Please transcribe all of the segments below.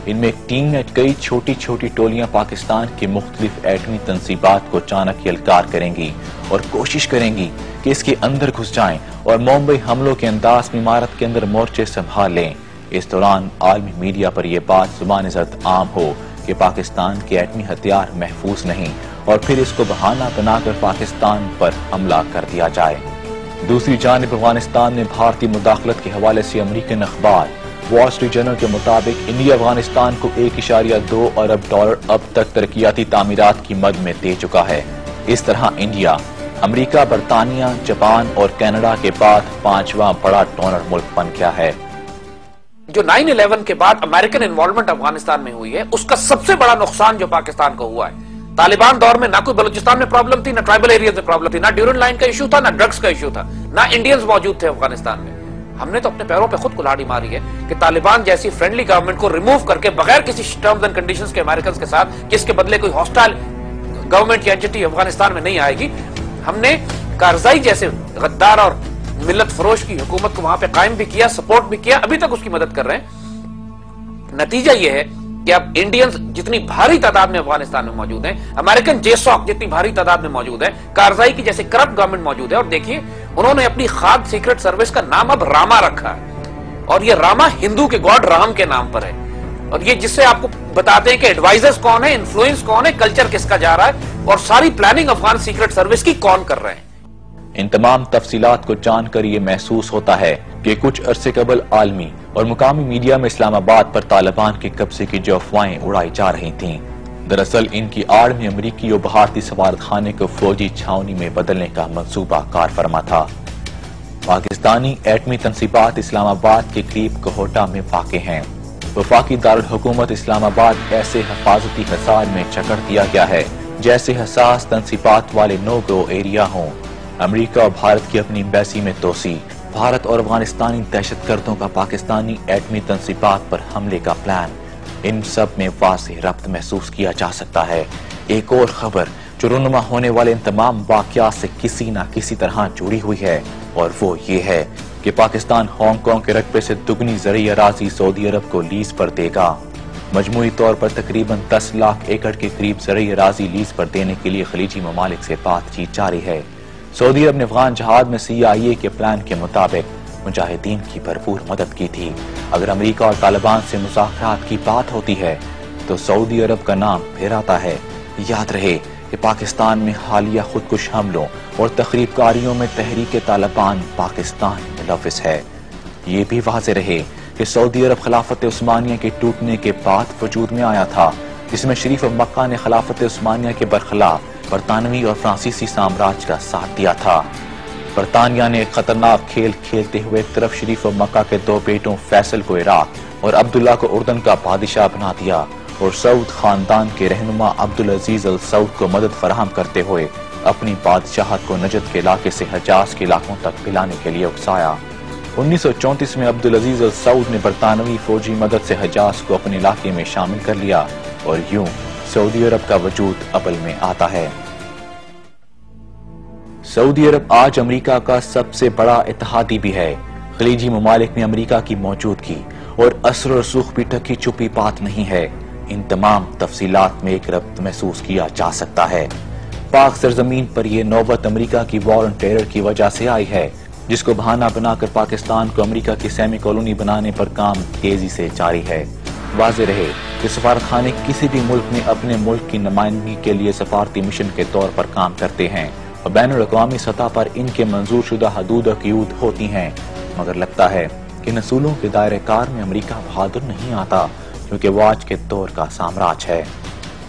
इनमें एक टीम में कई छोटी छोटी टोलियां पाकिस्तान की मुख्तलिफ एटमी तंसीबात को अचानक यलकार करेंगी और कोशिश करेंगी कि इसके अंदर घुस जाएं और मुंबई हमलों के अंदाज में इमारत के अंदर मोर्चे संभाल लें। इस दौरान आलमी मीडिया पर यह बात जुबान ज़द आम हो कि पाकिस्तान के एटमी हथियार महफूज नहीं और फिर इसको बहाना बनाकर पाकिस्तान पर हमला कर दिया जाए। दूसरी जानिब अफगानिस्तान में भारतीय मुदाखलत के हवाले से अमेरिकन अखबार वॉल स्ट्रीट जर्नल के मुताबिक इंडिया अफगानिस्तान को $1.2 अरब अब तक तरक्याती तामीरात की मद में दे चुका है। इस तरह इंडिया अमेरिका, बरतानिया, जापान और कनाडा के बाद 5वां बड़ा डोनर मुल्क बन गया है। जो 9/11 के बाद अमेरिकन इन्वॉल्वमेंट अफगानिस्तान में हुई है, उसका सबसे बड़ा नुकसान जो पाकिस्तान को हुआ है, तालिबान दौर में ना कोई बलूचिस्तान में प्रॉब्लम थी, ना ट्राइबल एरियाज में प्रॉब्लम थी, ना ड्यूरन लाइन का इशू था, ना ड्रग्स का इशू था, ना इंडियंस मौजूद थे अफगानिस्तान में। हमने तो अपने पैरों पे खुद कुल्हाड़ी मारी है कि तालिबान जैसी फ्रेंडली गवर्नमेंट को रिमूव करके बगैर किसी टर्म्स एंड कंडीशंस के अमेरिकन के साथ, जिसके बदले कोई हॉस्टाइल गवर्नमेंट या एंटिटी अफगानिस्तान में नहीं आएगी, हमने कारजाई जैसे गद्दार और मिल्लत फरोश की हुकूमत को वहां पे कायम भी किया, सपोर्ट भी किया, अभी तक उसकी मदद कर रहे हैं। नतीजा यह है कि अब इंडियंस जितनी भारी तादाद में अफगानिस्तान में मौजूद हैं, अमेरिकन जेसॉक जितनी भारी तादाद में मौजूद है, कारजाई की जैसे करप्ट गवर्नमेंट मौजूद है। और देखिए, उन्होंने अपनी खाद सीक्रेट सर्विस का नाम अब रामा रखा है और ये रामा हिंदू के गॉड राम के नाम पर है। और ये जिससे आपको बताते हैं कि एडवाइजर्स कौन है, इन्फ्लुएंस कौन है, कल्चर किसका जा रहा है और सारी प्लानिंग अफगान सीक्रेट सर्विस की कौन कर रहे हैं। इन तमाम तफसीलात को जानकर ये महसूस होता है कि कुछ अरसे कबल आलमी और मुकामी मीडिया में इस्लामाबाद पर तालिबान के कब्जे की जो अफवाहें उड़ाई जा रही थीं, दरअसल इनकी आड़ में अमरीकी और भारतीय सफारतखाने को फौजी छावनी में बदलने का मंसूबा कार फरमा था। पाकिस्तानी एटमी तंसीबात इस्लामाबाद के करीब कोहोटा में वाक़ हैं। वफाकी दारुल हुकूमत इस्लामाबाद ऐसे हिफाजती हिसार में जकड़ दिया गया है जैसे हसास तंसीबात वाले नो गो एरिया हों। अमेरिका और भारत की अपनी एम्बेसी में तोसी, भारत और अफगानिस्तानी दहशतगर्दों का पाकिस्तानी एटमी तंसीबात पर हमले का प्लान, इन सब में वाज़ेह रब्त महसूस किया जा सकता है। एक और खबर जो रुनुमा होने वाले इन तमाम वाक़यात से किसी न किसी तरह जुड़ी हुई है और वो ये है कि पाकिस्तान हांगकांग के रकबे से दुगनी ज़रई अराज़ी सऊदी अरब को लीज पर देगा। मजमूई तौर पर तकरीबन 10 लाख एकड़ के करीब ज़रई अराज़ी लीज पर देने के लिए खलीजी ममालिक से बातचीत जारी है। सऊदी अरब ने अफगान जहाद में CIA के प्लान के मुताबिक मुजाहिदीन की भरपूर मदद की थी। अगर अमेरिका और तालिबान से मुज़ाकरात की बात होती है तो सऊदी अरब का नाम फिर आता है। याद रहे कि पाकिस्तान में हालिया खुदकुश हमलों और तखरीबकारियों में तहरीक तालिबान पाकिस्तान मुलव्विस है। ये भी वाज़ेह रहे कि सऊदी अरब खिलाफत उस्मानिया के टूटने के बाद वजूद में आया था, जिसमें शरीफ मक्का ने खिलाफत उस्मानिया के बरखिलाफ बरतानवी और फ्रांसीसी साम्राज्य का साथ दिया था। बरतानिया ने एक खतरनाक खेल खेलते हुए एक तरफ शरीफ मक्का के 2 बेटों फैसल को इराक और अब्दुल्ला को उर्दन का बादशाह बना दिया और सऊद खानदान के रहनुमा अब्दुल अजीज अल सऊद को मदद फराहम करते हुए अपनी बादशाहत को नजद के इलाके से हजाज के इलाकों तक फैलाने के लिए उकसाया। 1934 में अब्दुल अजीज अल सऊद ने बरतानवी फौजी मदद से हजाज को अपने इलाके में शामिल कर लिया और यूं सऊदी अरब का वजूद अमल में आता है। सऊदी अरब आज अमेरिका का सबसे बड़ा इत्तेहादी भी है। खलीजी ममालिक में अमेरिका की मौजूदगी और असर और रसूख भी ढकी छुपी बात नहीं है। इन तमाम तफसीलात में एक रब्त महसूस किया जा सकता है। पाक सरजमीन पर यह नौबत अमेरिका की वॉर ऑन टेरर की वजह से आई है, जिसको बहाना बनाकर पाकिस्तान को अमेरिका की सेमी कॉलोनी बनाने पर काम तेजी से जारी है। वाज़ेह रहे कि सफारतखाने किसी भी मुल्क में अपने मुल्क की नुमाइंदगी के लिए सफारती मिशन के तौर पर काम करते हैं और बैनुल-अक़वामी सतह पर इनके मंजूर शुदा हदूद और क़यूद होती हैं, मगर लगता है कि नसूलों के दायरे कार में अमेरिका बहादुर नहीं आता, क्योंकि वो आज के दौर का साम्राज्य है।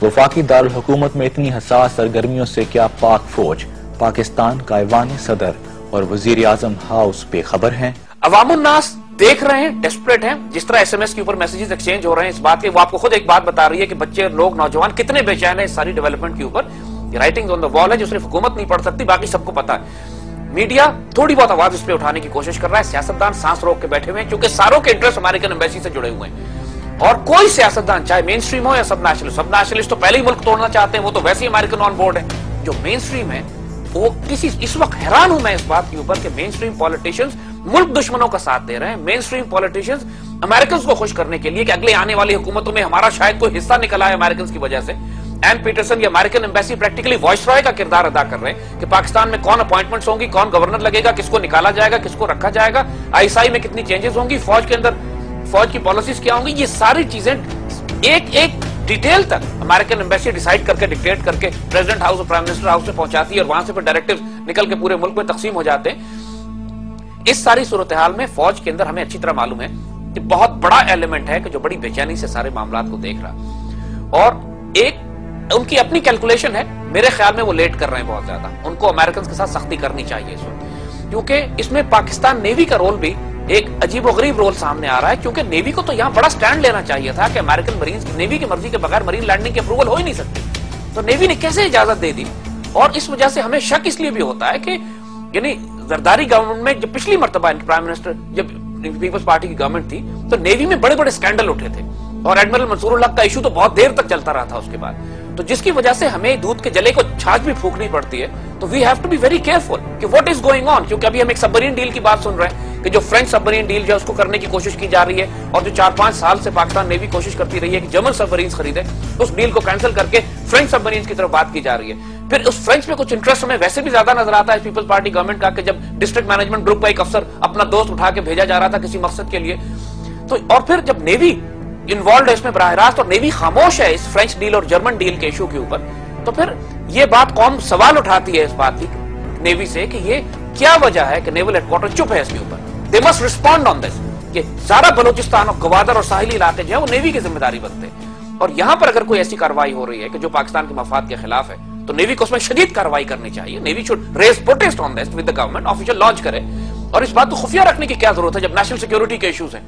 वफाकी दारुल हुकूमत में इतनी हसास सरगर्मियों से क्या पाक फौज, पाकिस्तान का ऐवान सदर और वजीर आजम हाउस बेखबर हैं? अवामुन्नास देख रहे हैं, डेस्परेट हैं। जिस तरह SMS के ऊपर मैसेजेस एक्सचेंज हो रहे हैं इस बात के, वो आपको खुद एक बात बता रही है कि बच्चे, लोग, नौजवान कितने बेचैन है इस सारी डेवलपमेंट के ऊपर। राइटिंग ऑन द वॉल है जो सिर्फ हुकूमत नहीं पढ़ सकती, बाकी सबको पता है। मीडिया थोड़ी बहुत आवाज इस पे उठाने की कोशिश कर रहा है, सियासतदान सांस रोक के बैठे हुए हैं, क्योंकि सारों के इंटरेस्ट अमेरिकन एम्बेसी से जुड़े हुए हैं। और कोई सियासतदान, चाहे मेन स्ट्रीम हो या सब नेशनलिस्ट तो पहले ही मुल्क तोड़ना चाहते हैं, वो तो वैसे ही अमेरिकन ऑन बोर्ड है। जो मेन स्ट्रीम है वो इस वक्त हैरान हूं मैं इस बात के ऊपर कि मेन स्ट्रीम पॉलिटिशियंस मुल्क दुश्मनों का साथ दे रहे हैं। मेन स्ट्रीम पॉलिटिशियंस अमेरिकन को खुश करने के लिए कि अगले आने वाली हुकूमतों में हमारा शायद कोई हिस्सा निकला है अमेरिकन की वजह से। एन पीटरसन या अमेरिकन एम्बेसी प्रैक्टिकली वॉइसरॉय का किरदार अदा कर रहे हैं कि पाकिस्तान में कौन अपॉइंटमेंट्स होंगी, कौन गवर्नर लगेगा, किसको निकाला जाएगा, किसको रखा जाएगा, आईएसआई में कितनी चेंजेस होंगी, फौज के अंदर फौज की पॉलिसीज क्या होंगी। ये सारी चीजें एक एक डिटेल तक अमेरिकन एम्बेसी डिसाइड करके डिक्टेट करके प्रेसिडेंट हाउस और प्राइम मिनिस्टर हाउस में पहुंचाती है और वहां से फिर डायरेक्टिव निकल के पूरे मुल्क में तकसीम हो जाते हैं। इस सारी सूरत हाल में फौज के अंदर हमें अच्छी तरह मालूम है कि बहुत बड़ा एलिमेंट है कि जो बड़ी बेचैनी से सारे मामला को देख रहा, और एक उनकी अपनी कैलकुलेशन है। मेरे ख्याल में वो लेट कर रहे हैं बहुत ज्यादा। उनको अमेरिकन के साथ सख्ती करनी चाहिए इस वक्त, क्योंकि इसमें पाकिस्तान नेवी का रोल भी एक अजीबोगरीब रोल सामने आ रहा है। क्योंकि नेवी को तो यहां बड़ा स्टैंड लेना चाहिए था कि अमेरिकन मरीन नेवी की मर्जी के बगैर मरीन लैंडिंग की अप्रूवल हो ही नहीं सकती, तो नेवी ने कैसे इजाजत दे दी। और इस वजह से हमें शक इसलिए भी होता है कि यानी जरदारी गवर्नमेंट में जब पिछली मर्तबा प्राइम मिनिस्टर जब पीपल्स पार्टी की गवर्नमेंट थी तो नेवी में बड़े बड़े स्कैंडल उठे थे और एडमिरल मंसूरुल हक का इशू तो बहुत देर तक चलता रहा था उसके बाद। तो जिसकी वजह से हमें दूध के जले को छाछ भी फूकनी पड़ती है। तो we have to be very careful कि व्हाट इज गोइंग ऑन, क्योंकि अभी हम एक सबमरीन डील की बात सुन रहे हैं कि जो फ्रेंच सबमरीन डील जो है उसको करने की कोशिश की जा रही है, और जो 4-5 साल से पाकिस्तान नेवी कोशिश करती रही है कि जर्मन सबमरीन खरीदे, उस डील को कैंसिल करके फ्रेंच सबमरीन की तरफ बात की जा रही है। फिर उस फ्रेंच में कुछ इंटरेस्ट हमें वैसे भी ज्यादा नजर आता है पीपल्स पार्टी गवर्नमेंट का, कि जब डिस्ट्रिक्ट मैनेजमेंट ग्रुप का एक अफसर अपना दोस्त उठा के भेजा जा रहा था किसी मकसद के लिए, तो और फिर जब नेवी इन्वॉल्व है इसमें बराह रास्त और नेवी खामोश है इस फ्रेंच डील और जर्मन डील के इशू के ऊपर, तो फिर ये बात कौम सवाल उठाती है इस बात की नेवी से कि ये क्या वजह है कि नेवल हेडक्वार्टर चुप है इसके ऊपर। They must respond on this कि सारा बलूचिस्तान और गवादर और साहिली इलाके जो है वो नेवी की जिम्मेदारी बनते हैं, और यहां पर अगर कोई ऐसी कार्रवाई हो रही है कि जो पाकिस्तान के मफाद के खिलाफ है तो नेवी को उसमें शदीद कार्रवाई करनी चाहिए। Navy should raise protest on this with the government, official launch करे। और इस बात को खुफिया रखने की क्या जरूरत है जब नेशनल सिक्योरिटी के इश्यूज हैं।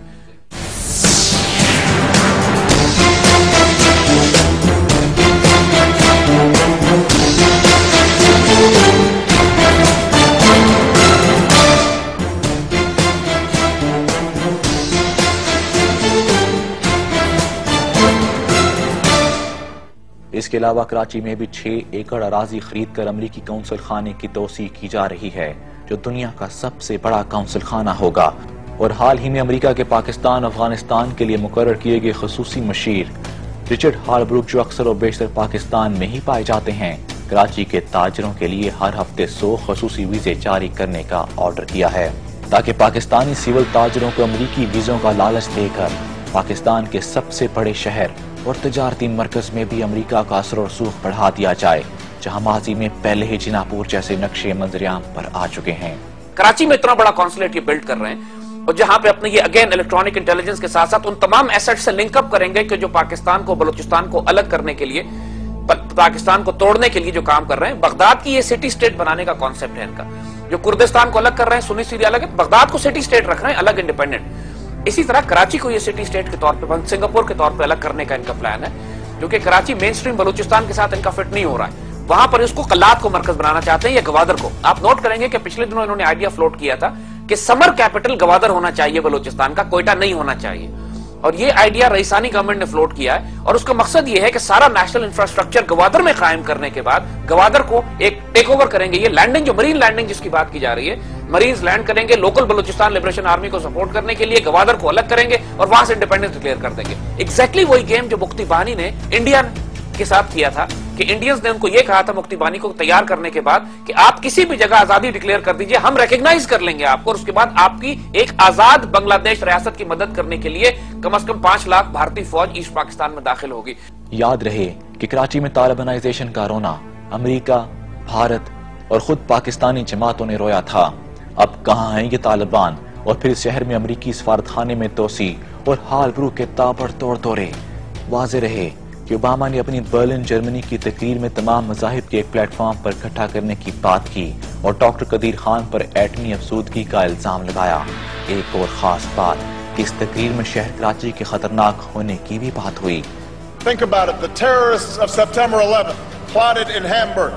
इसके अलावा कराची में भी 6 एकड़ अराजी खरीद कर अमरीकी कौंसल खाने की तोसी की जा रही है, जो दुनिया का सबसे बड़ा कौंसल खाना होगा। और हाल ही में अमेरिका के पाकिस्तान अफगानिस्तान के लिए मुकर्रर किए गए खसूसी मशीर रिचर्ड हालब्रुक, जो अक्सर और बेशतर पाकिस्तान में ही पाए जाते हैं, कराची के ताजरों के लिए हर हफ्ते 100 खसूसी वीजे जारी करने का ऑर्डर किया है, ताकि पाकिस्तानी सिविल ताजरों को अमरीकी वीजों का लालच देकर पाकिस्तान के सबसे बड़े शहर और तजारती मरकज में भी अमेरिका का असर और सूख बढ़ा दिया जाए, जहां माजी में पहले ही जिनापुर जैसे नक्शे मंजरियाम पर आ चुके हैं। कराची में इतना बड़ा कॉन्सुलेट ये बिल्ड कर रहे हैं, और जहां पे अपने ये अगेन इलेक्ट्रॉनिक इंटेलिजेंस के साथ साथ उन तमाम एसेट से लिंकअप करेंगे कि जो पाकिस्तान को बलूचिस्तान को अलग करने के लिए, पाकिस्तान को तोड़ने के लिए जो काम कर रहे हैं। बगदाद की ये सिटी स्टेट बनाने का कॉन्सेप्ट है इनका, जो कुर्दिस्तान को अलग कर रहे हैं, सुन्नी सीरिया अलग है, बगदाद को सिटी स्टेट रख रहे हैं अलग इंडिपेंडेंट। इसी तरह कराची को ये सिटी स्टेट के तौर पर, सिंगापुर के तौर पर अलग करने का इनका प्लान है, क्योंकि कराची मेन स्ट्रीम बलूचिस्तान के साथ इनका फिट नहीं हो रहा है। वहां पर इसको कल्लात को मरकज बनाना चाहते हैं या गवादर को। आप नोट करेंगे कि पिछले दिनों इन्होंने आइडिया फ्लोट किया था कि समर कैपिटल गवादर होना चाहिए बलूचिस्तान का, कोयटा नहीं होना चाहिए। और ये आइडिया रईसानी गवर्नमेंट ने फ्लोट किया है, और उसका मकसद ये है कि सारा नेशनल इंफ्रास्ट्रक्चर गवादर में कायम करने के बाद गवादर को एक टेक ओवर करेंगे। ये लैंडिंग, जो मरीन लैंडिंग जिसकी बात की जा रही है, मरीन्स लैंड करेंगे, लोकल बलूचिस्तान लिबरेशन आर्मी को सपोर्ट करने के लिए गवादर को अलग करेंगे और वहां से इंडिपेंडेंस डिक्लेयर कर देंगे। एग्जैक्टली वही गेम जो मुक्ति बानी ने इंडिया के साथ किया था, कि इंडियंस ने उनको यह कहा था मुक्ति बानी को तैयार करने के बाद कि आप किसी भी जगह आजादी डिक्लेयर कर दीजिए, हम रिकॉग्नाइज कर लेंगे आपको, और उसके बाद आपकी एक आजाद बांग्लादेश रियासत की मदद करने के लिए कम से कम 5 लाख भारतीय फौज ईस्ट पाकिस्तान में दाखिल होगी। याद रहे कि कराची में तालिबानाइजेशन का रोना अमेरिका, भारत और खुद पाकिस्तानी जमातों ने रोया था। अब कहां हैं ये तालिबान? और फिर शहर में अमरीकी सफारतखाने में तोसी और हालब्रुक के ताबड़तोड़ दौरे। वाज़ेह रहे कि ओबामा ने अपनी बर्लिन जर्मनी की तकरीर में तमाम मज़ाहिब के एक प्लेटफॉर्म पर इकट्ठा करने की बात की और डॉक्टर कदीर खान पर एटमी अफसूदगी का इल्जाम लगाया। एक और खास बात कि इस तकरीर में शहर कराची के खतरनाक होने की भी बात हुई। Think about it. The terrorists of September 11th plotted in Hamburg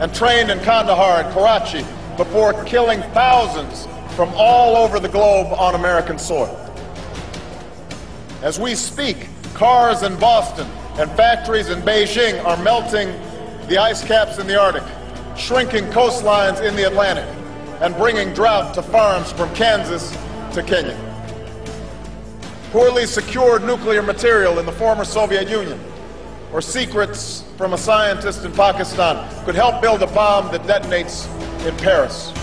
and trained in Kandahar and Karachi before killing thousands from all over the globe on American soil. As we speak, cars in Boston and factories in Beijing are melting the ice caps in the Arctic, shrinking coastlines in the Atlantic, and bringing drought to farms from Kansas to Kenya. Poorly secured nuclear material in the former Soviet Union, or secrets from a scientist in Pakistan could help build a bomb that detonates in Paris.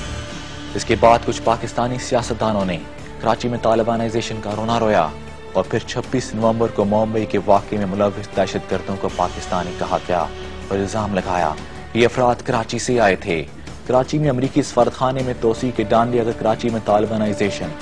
इसके बाद कुछ पाकिस्तानी सियासतदानों ने कराची में Talibanisation का रोना रोया और फिर 26 नवंबर को मुंबई के वाक़े में मुलविस दहशतगर्दों को पाकिस्तानी कहा गया और इल्जाम लगाया ये अफराद कराची से आए थे। कराची में अमरीकी सफारतखाने में तोसी के डांडे अगर कराची में तालिबानाइजेशन